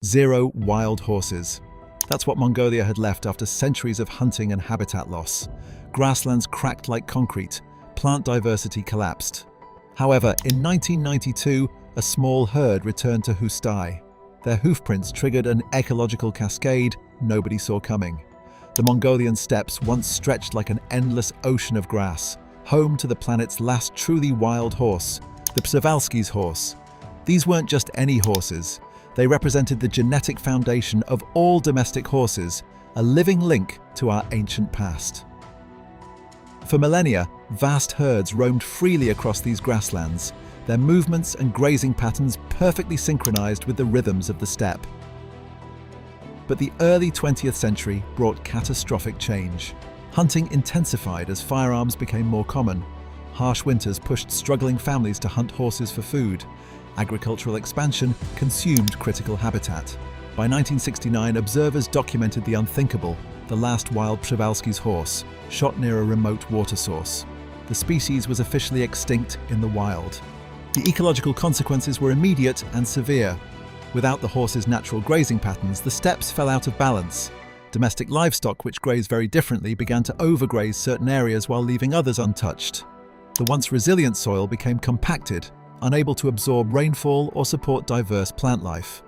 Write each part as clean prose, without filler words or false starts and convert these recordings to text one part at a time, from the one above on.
Zero wild horses. That's what Mongolia had left after centuries of hunting and habitat loss. Grasslands cracked like concrete, plant diversity collapsed. However, in 1992, a small herd returned to Hustai. Their hoofprints triggered an ecological cascade nobody saw coming. The Mongolian steppes once stretched like an endless ocean of grass, home to the planet's last truly wild horse, the Przewalski's horse. These weren't just any horses. They represented the genetic foundation of all domestic horses, a living link to our ancient past. For millennia, vast herds roamed freely across these grasslands, their movements and grazing patterns perfectly synchronized with the rhythms of the steppe. But the early 20th century brought catastrophic change. Hunting intensified as firearms became more common. Harsh winters pushed struggling families to hunt horses for food. Agricultural expansion consumed critical habitat. By 1969, observers documented the unthinkable, the last wild Przewalski's horse, shot near a remote water source. The species was officially extinct in the wild. The ecological consequences were immediate and severe. Without the horse's natural grazing patterns, the steppes fell out of balance. Domestic livestock, which graze very differently, began to overgraze certain areas while leaving others untouched. The once resilient soil became compacted, unable to absorb rainfall or support diverse plant life.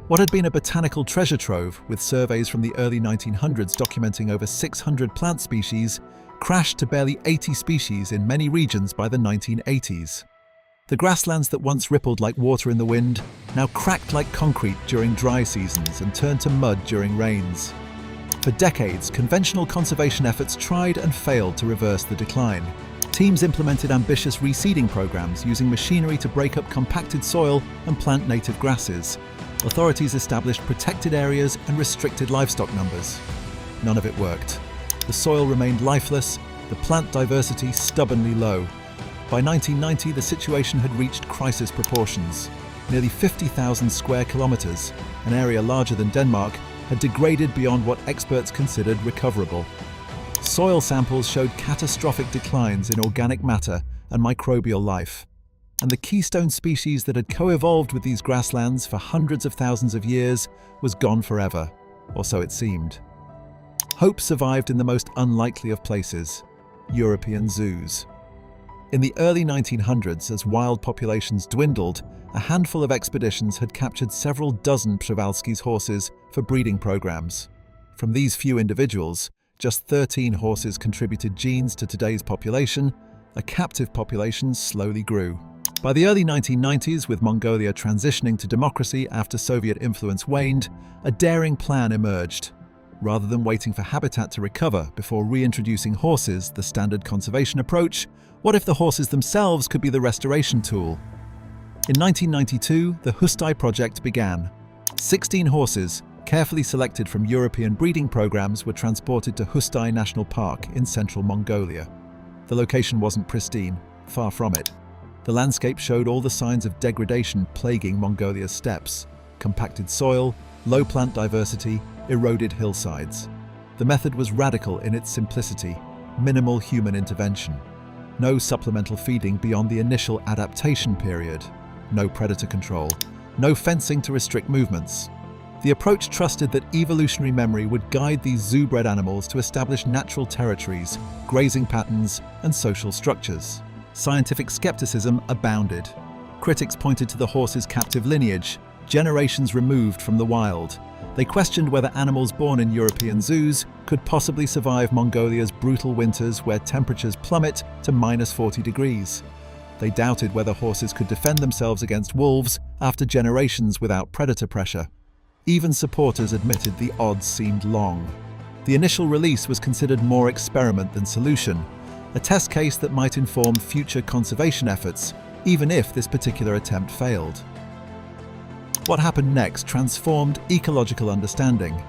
What had been a botanical treasure trove, with surveys from the early 1900s documenting over 600 plant species, crashed to barely 80 species in many regions by the 1980s. The grasslands that once rippled like water in the wind now cracked like concrete during dry seasons and turned to mud during rains. For decades, conventional conservation efforts tried and failed to reverse the decline. Teams implemented ambitious reseeding programs using machinery to break up compacted soil and plant native grasses. Authorities established protected areas and restricted livestock numbers. None of it worked. The soil remained lifeless, the plant diversity stubbornly low. By 1990, the situation had reached crisis proportions. Nearly 50,000 square kilometers, an area larger than Denmark, had degraded beyond what experts considered recoverable. Soil samples showed catastrophic declines in organic matter and microbial life. And the keystone species that had co-evolved with these grasslands for hundreds of thousands of years was gone forever, or so it seemed. Hope survived in the most unlikely of places, European zoos. In the early 1900s, as wild populations dwindled, a handful of expeditions had captured several dozen Przewalski's horses for breeding programs. From these few individuals, just 13 horses contributed genes to today's population. A captive population slowly grew. By the early 1990s, with Mongolia transitioning to democracy after Soviet influence waned, a daring plan emerged. Rather than waiting for habitat to recover before reintroducing horses, the standard conservation approach, what if the horses themselves could be the restoration tool? In 1992, the Hustai project began. 16 horses, carefully selected from European breeding programs, were transported to Hustai National Park in central Mongolia. The location wasn't pristine, far from it. The landscape showed all the signs of degradation plaguing Mongolia's steppes: compacted soil, low plant diversity, eroded hillsides. The method was radical in its simplicity: minimal human intervention. No supplemental feeding beyond the initial adaptation period. No predator control. No fencing to restrict movements. The approach trusted that evolutionary memory would guide these zoo-bred animals to establish natural territories, grazing patterns, and social structures. Scientific skepticism abounded. Critics pointed to the horse's captive lineage, generations removed from the wild. They questioned whether animals born in European zoos could possibly survive Mongolia's brutal winters where temperatures plummet to -40 degrees. They doubted whether horses could defend themselves against wolves after generations without predator pressure. Even supporters admitted the odds seemed long. The initial release was considered more experiment than solution, a test case that might inform future conservation efforts, even if this particular attempt failed. What happened next transformed ecological understanding.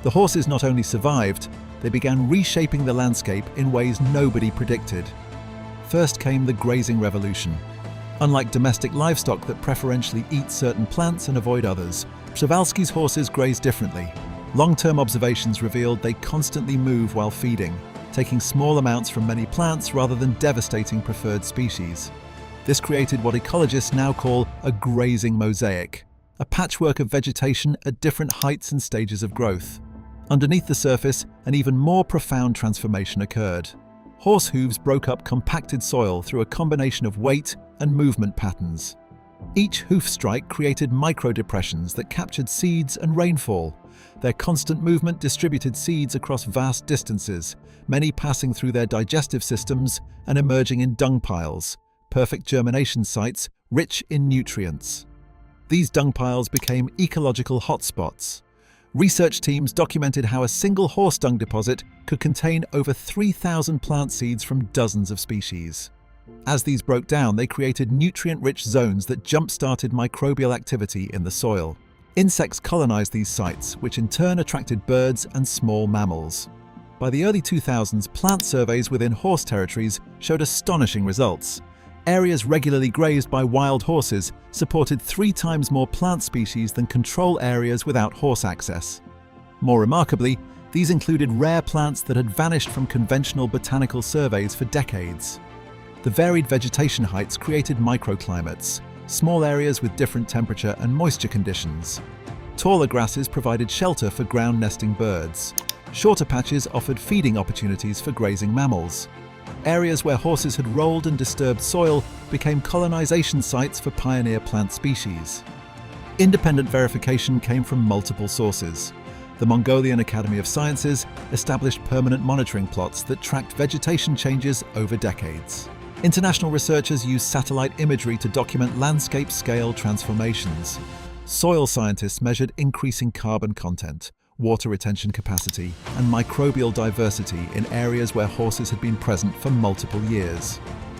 The horses not only survived, they began reshaping the landscape in ways nobody predicted. First came the grazing revolution. Unlike domestic livestock that preferentially eat certain plants and avoid others, Przewalski's horses graze differently. Long-term observations revealed they constantly move while feeding, taking small amounts from many plants rather than devastating preferred species. This created what ecologists now call a grazing mosaic, a patchwork of vegetation at different heights and stages of growth. Underneath the surface, an even more profound transformation occurred. Horse hooves broke up compacted soil through a combination of weight and movement patterns. Each hoof strike created micro-depressions that captured seeds and rainfall. Their constant movement distributed seeds across vast distances, many passing through their digestive systems and emerging in dung piles, perfect germination sites rich in nutrients. These dung piles became ecological hotspots. Research teams documented how a single horse dung deposit could contain over 3,000 plant seeds from dozens of species. As these broke down, they created nutrient-rich zones that jump-started microbial activity in the soil. Insects colonized these sites, which in turn attracted birds and small mammals. By the early 2000s, plant surveys within horse territories showed astonishing results. Areas regularly grazed by wild horses supported 3 times more plant species than control areas without horse access. More remarkably, these included rare plants that had vanished from conventional botanical surveys for decades. The varied vegetation heights created microclimates, small areas with different temperature and moisture conditions. Taller grasses provided shelter for ground-nesting birds. Shorter patches offered feeding opportunities for grazing mammals. Areas where horses had rolled and disturbed soil became colonization sites for pioneer plant species. Independent verification came from multiple sources. The Mongolian Academy of Sciences established permanent monitoring plots that tracked vegetation changes over decades. International researchers used satellite imagery to document landscape-scale transformations. Soil scientists measured increasing carbon content, water retention capacity, and microbial diversity in areas where horses had been present for multiple years.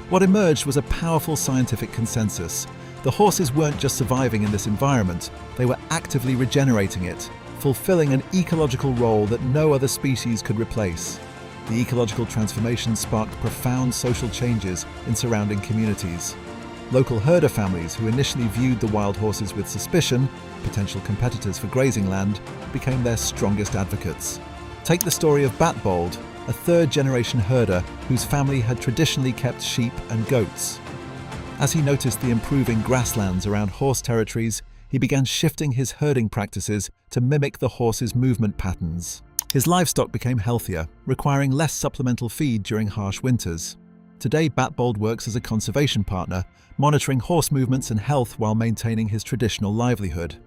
What emerged was a powerful scientific consensus. The horses weren't just surviving in this environment, they were actively regenerating it, fulfilling an ecological role that no other species could replace. The ecological transformation sparked profound social changes in surrounding communities. Local herder families who initially viewed the wild horses with suspicion, potential competitors for grazing land, became their strongest advocates. Take the story of Batbold, a third-generation herder whose family had traditionally kept sheep and goats. As he noticed the improving grasslands around horse territories, he began shifting his herding practices to mimic the horse's movement patterns. His livestock became healthier, requiring less supplemental feed during harsh winters. Today, Batbold works as a conservation partner, monitoring horse movements and health while maintaining his traditional livelihood.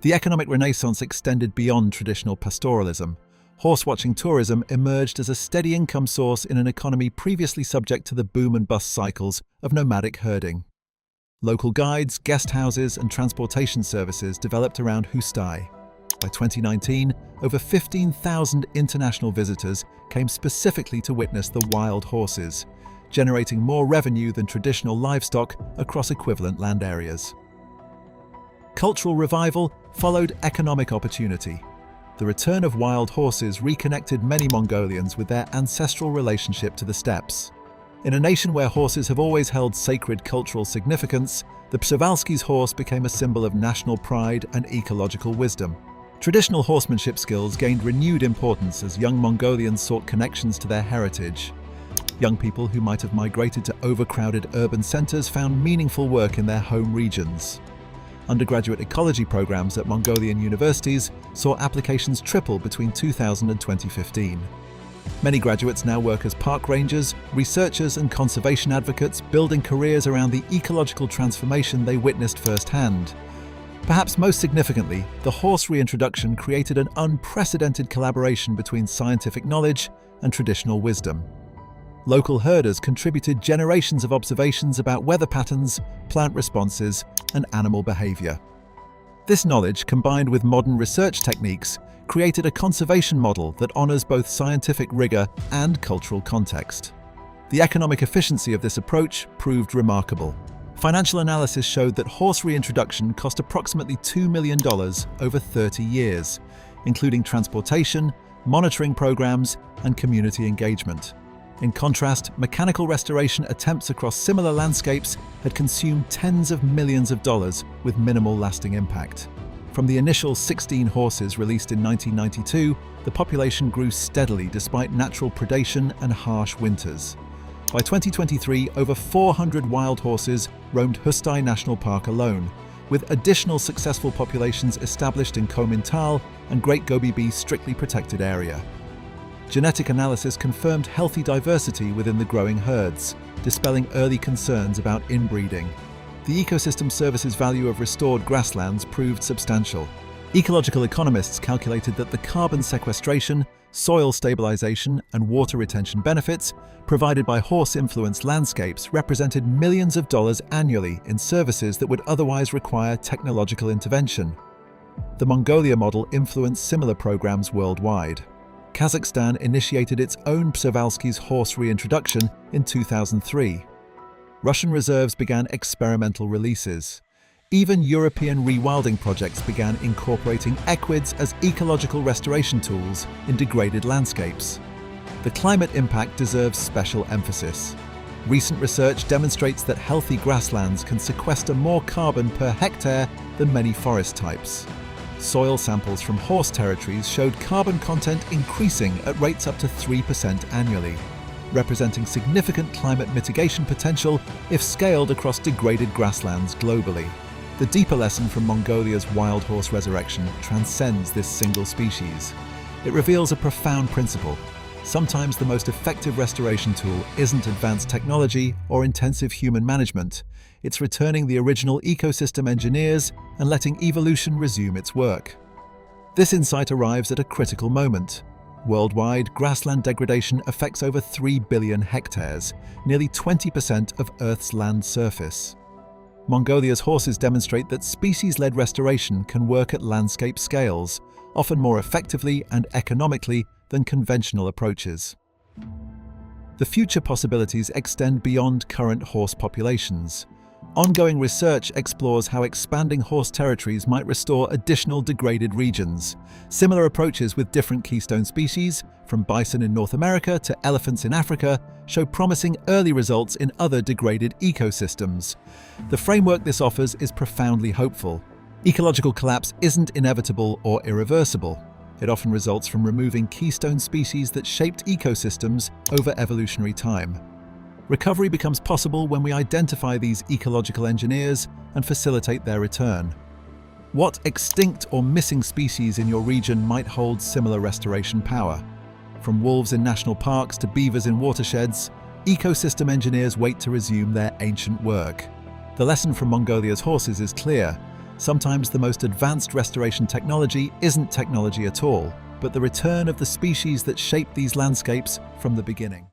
The economic renaissance extended beyond traditional pastoralism. Horse-watching tourism emerged as a steady income source in an economy previously subject to the boom and bust cycles of nomadic herding. Local guides, guest houses, and transportation services developed around Hustai. By 2019, over 15,000 international visitors came specifically to witness the wild horses, generating more revenue than traditional livestock across equivalent land areas. Cultural revival followed economic opportunity. The return of wild horses reconnected many Mongolians with their ancestral relationship to the steppes. In a nation where horses have always held sacred cultural significance, the Przewalski's horse became a symbol of national pride and ecological wisdom. Traditional horsemanship skills gained renewed importance as young Mongolians sought connections to their heritage. Young people who might have migrated to overcrowded urban centers found meaningful work in their home regions. Undergraduate ecology programs at Mongolian universities saw applications triple between 2000 and 2015. Many graduates now work as park rangers, researchers, and conservation advocates, building careers around the ecological transformation they witnessed firsthand. Perhaps most significantly, the horse reintroduction created an unprecedented collaboration between scientific knowledge and traditional wisdom. Local herders contributed generations of observations about weather patterns, plant responses, and animal behavior. This knowledge, combined with modern research techniques, created a conservation model that honors both scientific rigor and cultural context. The economic efficiency of this approach proved remarkable. Financial analysis showed that horse reintroduction cost approximately $2 million over 30 years, including transportation, monitoring programs, and community engagement. In contrast, mechanical restoration attempts across similar landscapes had consumed tens of millions of dollars with minimal lasting impact. From the initial 16 horses released in 1992, the population grew steadily despite natural predation and harsh winters. By 2023, over 400 wild horses roamed Hustai National Park alone, with additional successful populations established in Komintal and Great Gobi Bee strictly protected area. Genetic analysis confirmed healthy diversity within the growing herds, dispelling early concerns about inbreeding. The ecosystem services value of restored grasslands proved substantial. Ecological economists calculated that the carbon sequestration, soil stabilization, and water retention benefits provided by horse-influenced landscapes represented millions of dollars annually in services that would otherwise require technological intervention. The Mongolia model influenced similar programs worldwide. Kazakhstan initiated its own Przewalski's horse reintroduction in 2003. Russian reserves began experimental releases. Even European rewilding projects began incorporating equids as ecological restoration tools in degraded landscapes. The climate impact deserves special emphasis. Recent research demonstrates that healthy grasslands can sequester more carbon per hectare than many forest types. Soil samples from horse territories showed carbon content increasing at rates up to 3% annually, representing significant climate mitigation potential if scaled across degraded grasslands globally. The deeper lesson from Mongolia's wild horse resurrection transcends this single species. It reveals a profound principle. Sometimes the most effective restoration tool isn't advanced technology or intensive human management. It's returning the original ecosystem engineers and letting evolution resume its work. This insight arrives at a critical moment. Worldwide, grassland degradation affects over 3 billion hectares, nearly 20% of Earth's land surface. Mongolia's horses demonstrate that species-led restoration can work at landscape scales, often more effectively and economically than conventional approaches. The future possibilities extend beyond current horse populations. Ongoing research explores how expanding horse territories might restore additional degraded regions. Similar approaches with different keystone species, from bison in North America to elephants in Africa, show promising early results in other degraded ecosystems. The framework this offers is profoundly hopeful. Ecological collapse isn't inevitable or irreversible. It often results from removing keystone species that shaped ecosystems over evolutionary time. Recovery becomes possible when we identify these ecological engineers and facilitate their return. What extinct or missing species in your region might hold similar restoration power? From wolves in national parks to beavers in watersheds, ecosystem engineers wait to resume their ancient work. The lesson from Mongolia's horses is clear. Sometimes the most advanced restoration technology isn't technology at all, but the return of the species that shaped these landscapes from the beginning.